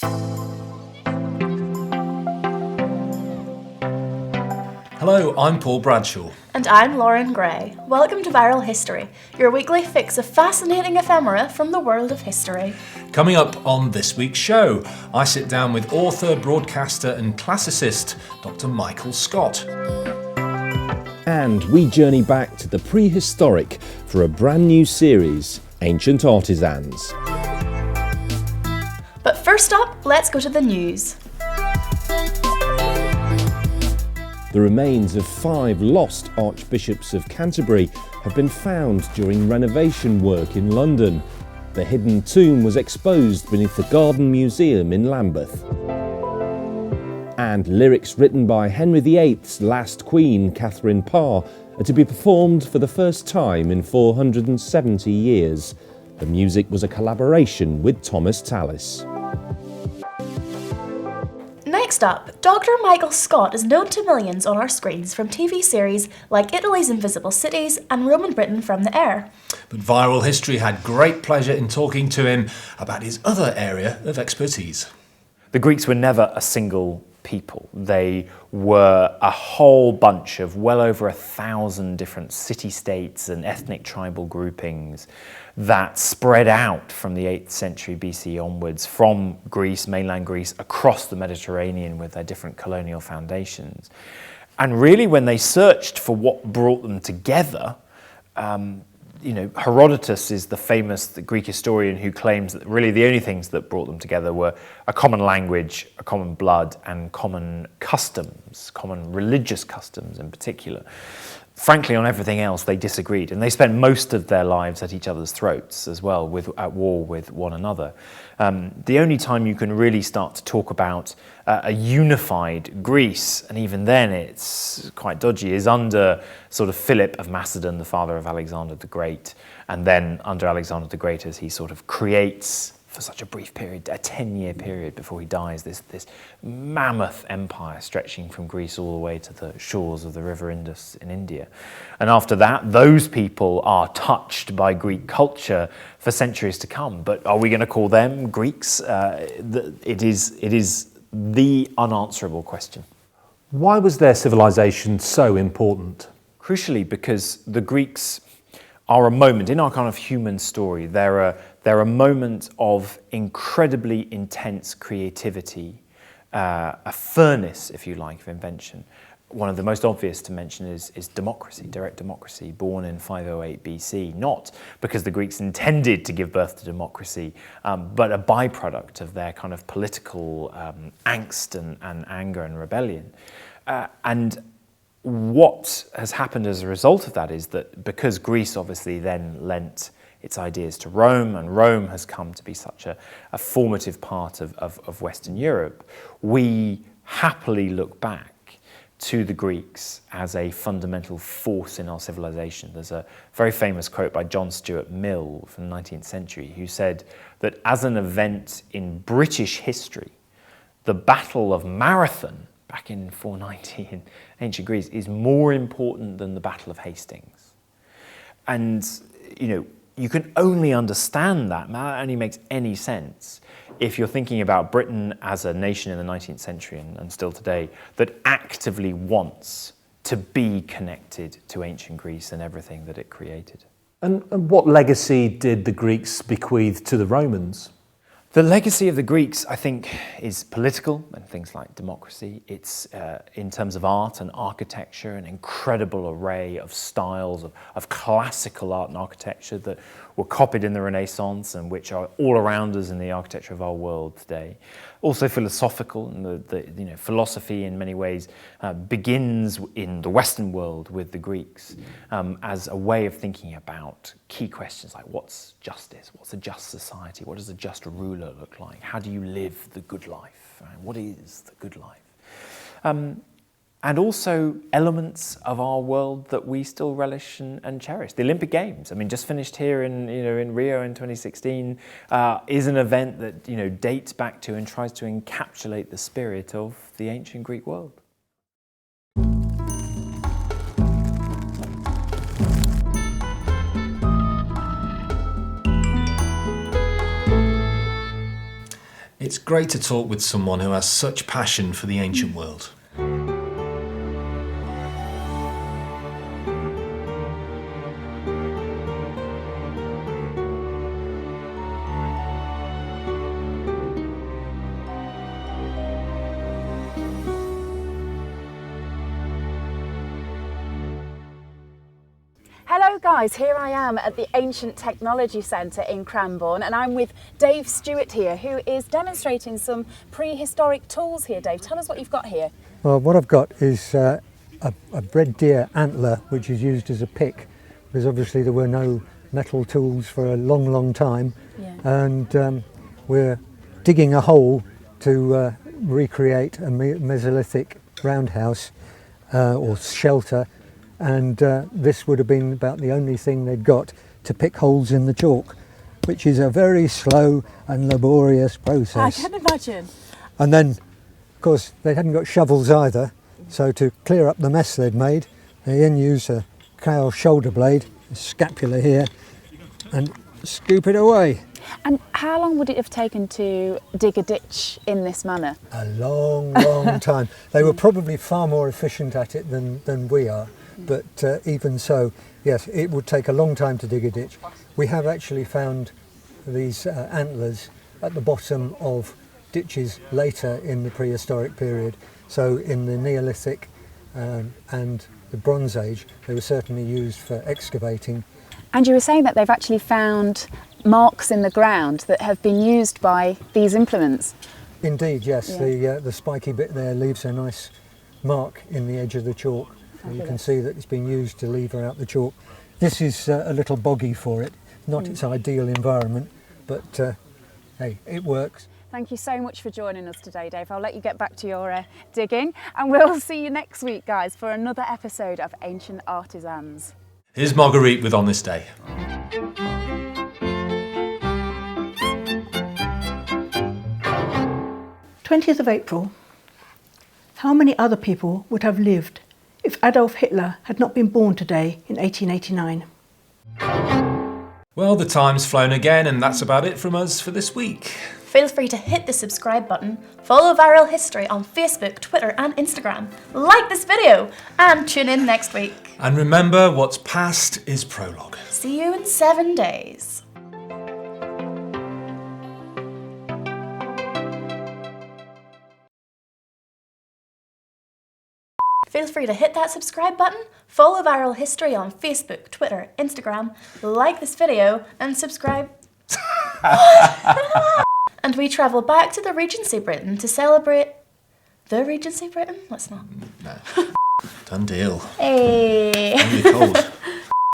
Hello, I'm Paul Bradshaw. And I'm Lauren Gray. Welcome to Viral History, your weekly fix of fascinating ephemera from the world of history. Coming up on this week's show, I sit down with author, broadcaster and classicist Dr. Michael Scott. And we journey back to the Prehistoric for a brand new series, Ancient Artisans. But first up, let's go to the news. The remains of 5 lost Archbishops of Canterbury have been found during renovation work in London. The hidden tomb was exposed beneath the Garden Museum in Lambeth. And lyrics written by Henry VIII's last Queen, Catherine Parr, are to be performed for the first time in 470 years. The music was a collaboration with Thomas Tallis. Next up, Dr. Michael Scott is known to millions on our screens from TV series like Italy's Invisible Cities and Roman Britain from the Air. But Viral History had great pleasure in talking to him about his other area of expertise. The Greeks were never a single people. They were a whole bunch of well over 1,000 different city-states and ethnic tribal groupings that spread out from the 8th century BC onwards from Greece, mainland Greece, across the Mediterranean with their different colonial foundations. And really when they searched for what brought them together, Herodotus is the famous Greek historian who claims that really the only things that brought them together were a common language, a common blood, and common customs, common religious customs in particular. Frankly, on everything else, they disagreed, and they spent most of their lives at each other's throats as well, at war with one another. The only time you can really start to talk about a unified Greece, and even then it's quite dodgy, is under sort of Philip of Macedon, the father of Alexander the Great, and then under Alexander the Great as he sort of creates, for such a brief period, a 10-year period before he dies, this mammoth empire stretching from Greece all the way to the shores of the River Indus in India. And after that, those people are touched by Greek culture for centuries to come. But are we going to call them Greeks? It is the unanswerable question. Why was their civilization so important? Crucially, because the Greeks are a moment in our kind of human story. They're a moment of incredibly intense creativity, a furnace, if you like, of invention. One of the most obvious to mention is democracy, direct democracy, born in 508 BC, not because the Greeks intended to give birth to democracy, but a byproduct of their kind of political angst and anger and rebellion. And what has happened as a result of that is that because Greece obviously then lent its ideas to Rome, and Rome has come to be such a formative part of Western Europe, we happily look back to the Greeks as a fundamental force in our civilization. There's a very famous quote by John Stuart Mill from the 19th century who said that as an event in British history, the Battle of Marathon back in 490 in ancient Greece is more important than the Battle of Hastings. And, you can only understand that only makes any sense if you're thinking about Britain as a nation in the 19th century and still today that actively wants to be connected to ancient Greece and everything that it created. And what legacy did the Greeks bequeath to the Romans? The legacy of the Greeks, I think, is political and things like democracy. It's, in terms of art and architecture, an incredible array of styles of classical art and architecture that were copied in the Renaissance and which are all around us in the architecture of our world today. Also philosophical, and the philosophy in many ways begins in the Western world with the Greeks as a way of thinking about key questions like what's justice, what's a just society, what does a just ruler look like, how do you live the good life, right? What is the good life? And also elements of our world that we still relish and cherish. The Olympic Games, just finished here in Rio in 2016, is an event that dates back to and tries to encapsulate the spirit of the ancient Greek world. It's great to talk with someone who has such passion for the ancient world. Hello guys, here I am at the Ancient Technology Centre in Cranbourne, and I'm with Dave Stewart here, who is demonstrating some prehistoric tools here. Dave, tell us what you've got here. Well, what I've got is a bred deer antler, which is used as a pick, because obviously there were no metal tools for a long, long time. Yeah. And we're digging a hole to recreate a Mesolithic roundhouse or shelter. And this would have been about the only thing they'd got to pick holes in the chalk, which is a very slow and laborious process. I can imagine. And then, of course, they hadn't got shovels either, so to clear up the mess they'd made, they then used a cow shoulder blade, a scapula here, and scoop it away. And how long would it have taken to dig a ditch in this manner? A long, long time. They were probably far more efficient at it than we are. But even so, yes, it would take a long time to dig a ditch. We have actually found these antlers at the bottom of ditches later in the prehistoric period. So in the Neolithic and the Bronze Age, they were certainly used for excavating. And you were saying that they've actually found marks in the ground that have been used by these implements. Indeed, yes. Yeah. The spiky bit there leaves a nice mark in the edge of the chalk. So you can see that it's been used to lever out the chalk. This is a little boggy for it, not its ideal environment, but hey, it works. Thank you so much for joining us today, Dave. I'll let you get back to your digging, and we'll see you next week, guys, for another episode of Ancient Artisans. Here's Marguerite with On This Day. "20th of April. How many other people would have lived if Adolf Hitler had not been born today in 1889? Well, the time's flown again, and that's about it from us for this week. Feel free to hit the subscribe button, follow Viral History on Facebook, Twitter and Instagram, like this video, and tune in next week. And remember, what's past is prologue. See you in 7 days. Feel free to hit that subscribe button, follow Viral History on Facebook, Twitter, Instagram, like this video, and subscribe. And we travel back to the Regency Britain to celebrate... The Regency Britain? Let's not. No. Done deal. Hey! Only cold.